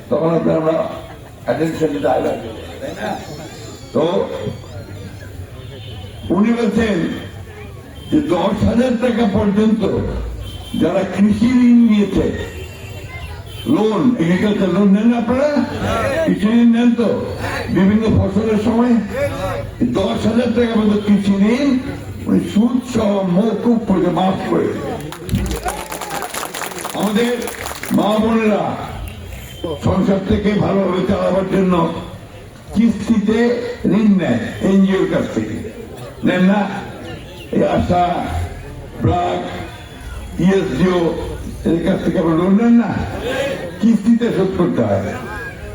তখন আমরা অ্যাটেনশন দিতে লাগবে, তাই না? তো উনি বলছেন যে 10,000 টাকা পর্যন্ত যারা কৃষি ঋণ নিয়েছে, লোন, এগ্রিকালচার লোন নেন আপনারা, কৃষি ঋণ নেন তো বিভিন্ন ফসলের সময়, 10,000 টাকা পর্যন্ত কৃষি ঋণ উনি সুদ সহ মৌকুব করে মাফ করে দেবেন। আমাদের মা বোনেরা সংসার থেকে ভালোভাবে চালাবার জন্য কিস্তিতে ঋণ নেয় এনজিওর কাছ থেকে, নেন না? এই আশা, ব্রাক, ইএসডিও এর কাছ থেকে আমরা লোন নেন না, কিস্তিতে শোধ করতে হয়।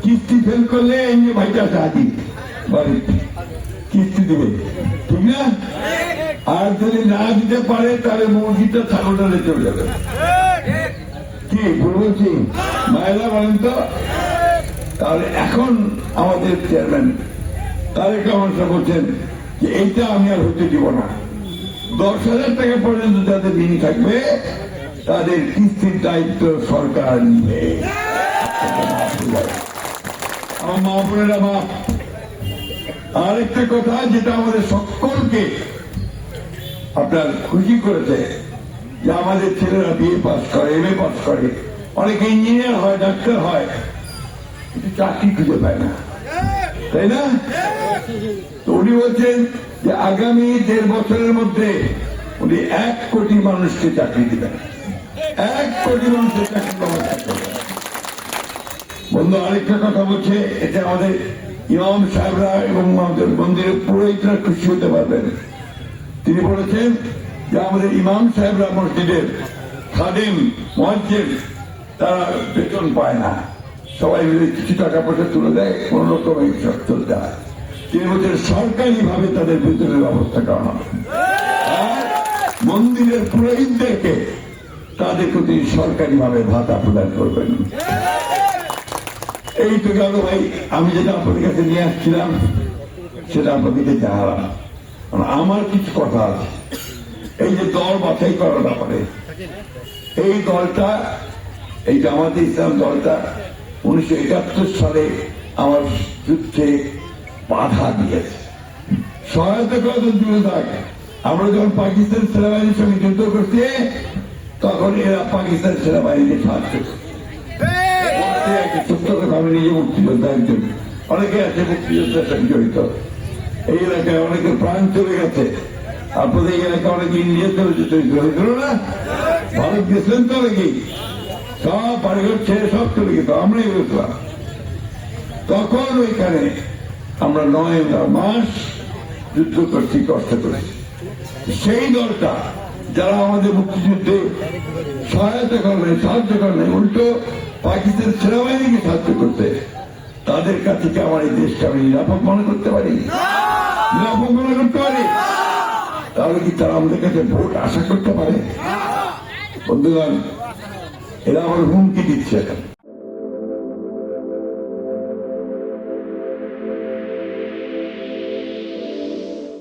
কিস্তি ফেল করলে এনজিও ভাইটা সাহায্য বাড়িতে কিস্তি দেবে, ঠিক না? আর যদি না দিতে পারে তাহলে মুরগিটা ছাগলটা চলে যাবে। কি ভুল বলছি? মায়েরা বলেন তো। তাহলে এখন আমাদের চেয়ারম্যান তারেক রহমান সাহেব বলছেন যে এইটা আমি আর হতে দিব না, 10,000 টাকা পর্যন্ত যাদের ঋণ থাকবে তাদের কিস্তির দায়িত্ব সরকার নিবে। আমার মা বোনেরা, মা আরেকটা কথা যেটা আমাদের সকলকে আপনার খুশি করেছে, যে আমাদের ছেলেরা বিএ পাস করে, এমএ পাস করে, অনেকে ইঞ্জিনিয়ার হয়, ডাক্তার হয়, কিন্তু চাকরি খুঁজে পায় না, তাই না? তো উনি বলছেন যে আগামী 1.5 বছরের মধ্যে উনি 1 কোটি মানুষকে চাকরি দিবেন, 1 কোটি মানুষের চাকরি ব্যবস্থা করবেন। বন্ধু আরেকটা কথা বলছে, এটা আমাদের ইমাম সাহেবরা এবং আমাদের মন্দিরের পুরোহিতরা খুশি হতে পারবেন। তিনি বলেছেন যে আমাদের ইমাম সাহেবরা মসজিদের খাদেম, মুয়াজ্জিন, তারা বেতন পায় না, সবাই মিলে কিছু টাকা পয়সা তুলে দেয়, কোন রকম চলতে হয়। তিনি বলছেন সরকারি ভাবে তাদের বেতনের ব্যবস্থা করা হবে, আর মন্দিরের পুরোহিতদেরকে তাদের প্রতি সরকারি ভাবে ভাতা প্রদান করবেন। এই তো গেল ভাই, আমি যেটা আপনাদের কাছে নিয়ে আসছিলাম সেটা আপনাদেরকে জানালাম। আমার কিছু কথা আছে। এই যে দল বাছাই করার ব্যাপারে, এই দলটা, এই জামাতে ইসলাম দলটা 1971 সালে আমার যুদ্ধে বাধা দিয়েছে, সহায়তা করা তো দূরে থাক। আমরা যখন পাকিস্তান সেনাবাহিনীর সঙ্গে যুদ্ধ করছি তখন এরা পাকিস্তান সেনাবাহিনীকে সাহায্য করছে। আমি নিজে মুক্তিযোদ্ধা একজন, অনেকে আছে মুক্তিযোদ্ধার সঙ্গে জড়িত। এই এলাকায় অনেকে প্রাণ চলে গেছে, আপনাদের এই এলাকায় অনেকে ইন্ডিয়া চলে যেতে হয়েছিল না, ভারত গেছিলেন তো অনেকেই, সব বাড়িঘর ছেড়ে সব চলে গেত, আমরাই গেছিলাম। তখন ওইখানে আমরা 9 মাস যুদ্ধ করছি, কষ্ট করছি। সেই দলটা যারা আমাদের মুক্তিযুদ্ধে সহায়তা করবে, সাহায্য করবে, উল্টো পাকিস্তান সেনাবাহিনীকে সাহায্য করতে, তাদের কাছে কি আমার এই দেশকে আমি নিরাপদ মনে করতে পারি? নিরাপদ মনে করতে পারি? তাহলে কি তারা আমাদের কাছে ভোট আশা করতে পারে? বন্ধুগণ, এরা আমার হুমকি দিচ্ছে এখন।